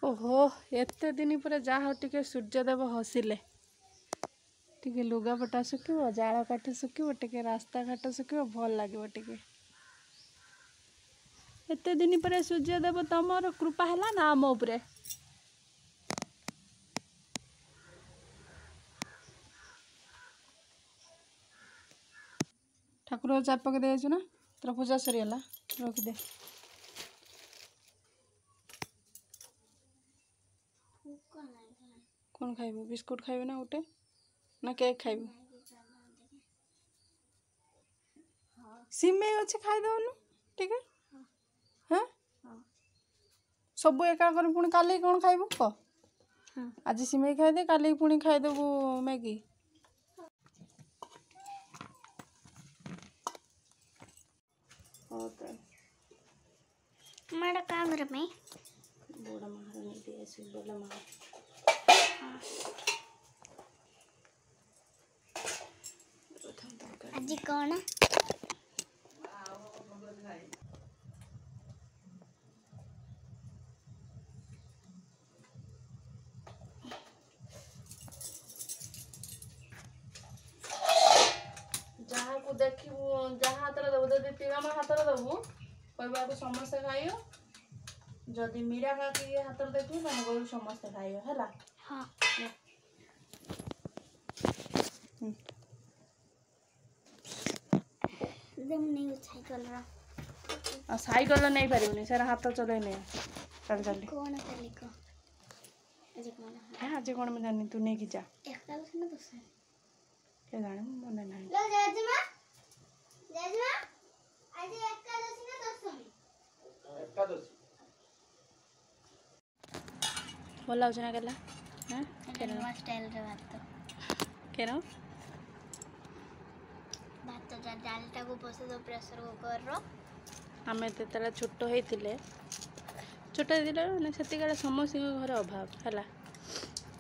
ओहो एते दिन पर जहा टिके सूर्यदेव हसिले टिके लुगापटा सुखिब जाल काठ सुखिब टिके रास्ता घाट सुखिब भल लगे टिके एते दिन पर सूर्यदेव तमर कृपा है ना आम उपरे ठाकुर चाप पके देछु ना तोर पूजा सरीगला रखिदे कौन खाइबू बिस्कुट खाइबे ना गोटे ना केक खाइबू सिमेई अच्छे खाईदेनु ठीक है हाँ सब एका कर पुणी काली कौन खाइबू कह आज सिमेई खाइदे काली पुणी खाइदेबू मैगी माड़ा काम रे मैं बड़ा महारानी दे ऐसे बड़ा महारानी आज कौन जहाँ को देखू जहाँ हाथ देव जब तीन हाथ देवु कहवा समस्ते खाइयो जदि मीरा काकी हाथ देखू तुम कहू समस्ते खाइयो है हाँ साइकल नहीं पारिबनी सर हाथ चलै नहीं चल चल कौन काली को आज कौन मैं जानी तू नहीं जा एकादश ना दस के जाने मन नहीं लो जजमा आज एकादश ना दशमी एकादश बोला उजना केला हां नवा स्टाइल रे भात केरो भात डालटा को बसे दो प्रेशर कुकर रो आमे तेतला छोट होइतिले छोट दिले ने सेति गाले समस्त घर अभाव हला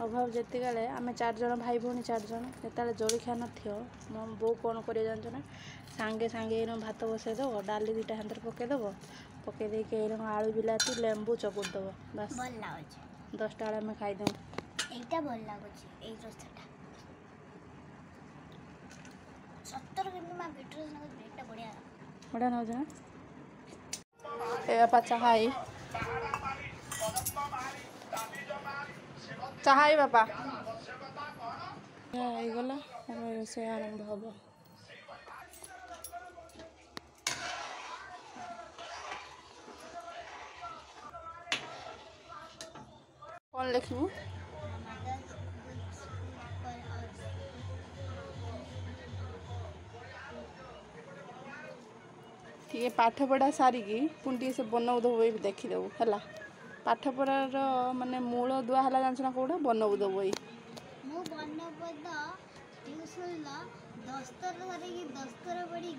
अभाव जेति गाले आमे 4 जण भाई भौणी 4 जण जेताले जळखिया न थियो मो बो कोन करे जानछ ना सांगे सांगे एनो भात बसे दो डाली दुटा हांदर पके दबो पके दे के एनो आलू बिलाती लेंबू चकुट दबो बस भल लागछ 10 टाळा में खाइ दऊ एटा भल लागछ एई रोस्टटा 70 किलो मा बेटर न बेटा बढ़िया न जा ए पाचा हाई चाहाई बापा गला से आरंभ हम कौन लिखू ये पाठ पढ़ा सारिकी पुणी से बनौद बही देखीदेबू है पाठ पढ़ार माने मूल दुआ है जानना कौटा बनौद बही मु बनपद ट्यूशन दस्तर धरिकी दस्तर पढ़ी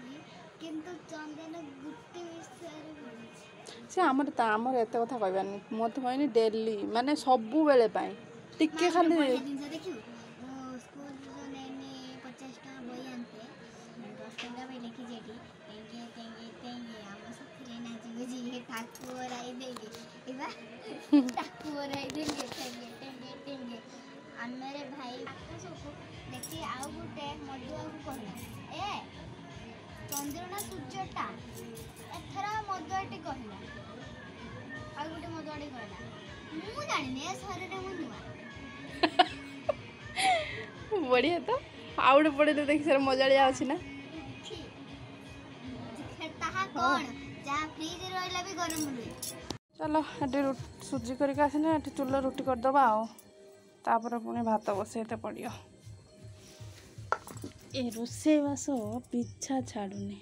किंतु चंदन गुटे विषय से आमर एत कथा कहबानी मत कहनी डेली माने सबु बेले पाई टिके खाली देखियो स्कूल नेने 50 टा बही आनते 10 टका में लिखी जेटी तेंगे तेंगे तेंगे हम सखरे ना जी ठाकुर आई देंगे इबा ठाकुर आई देंगे तेंगे तेंगे तेंगे मेरे भाई देखी आउ गुटे मधुआ को कहला ए चंद्रना सूर्यटा एथरा मधुआटी कहला आउ गुटे मधुआटी कहला मु जानि शरीर मु नुआ बढ़िया तो आउट पड़े तो देखी सर मजाड़िया अच्छी ना चलो ये सुजी करके आसने ये चूल रुटी करदबा आपर पुणी भात बसैते पड़ो ए रोसे बास पिछा छाड़ूनी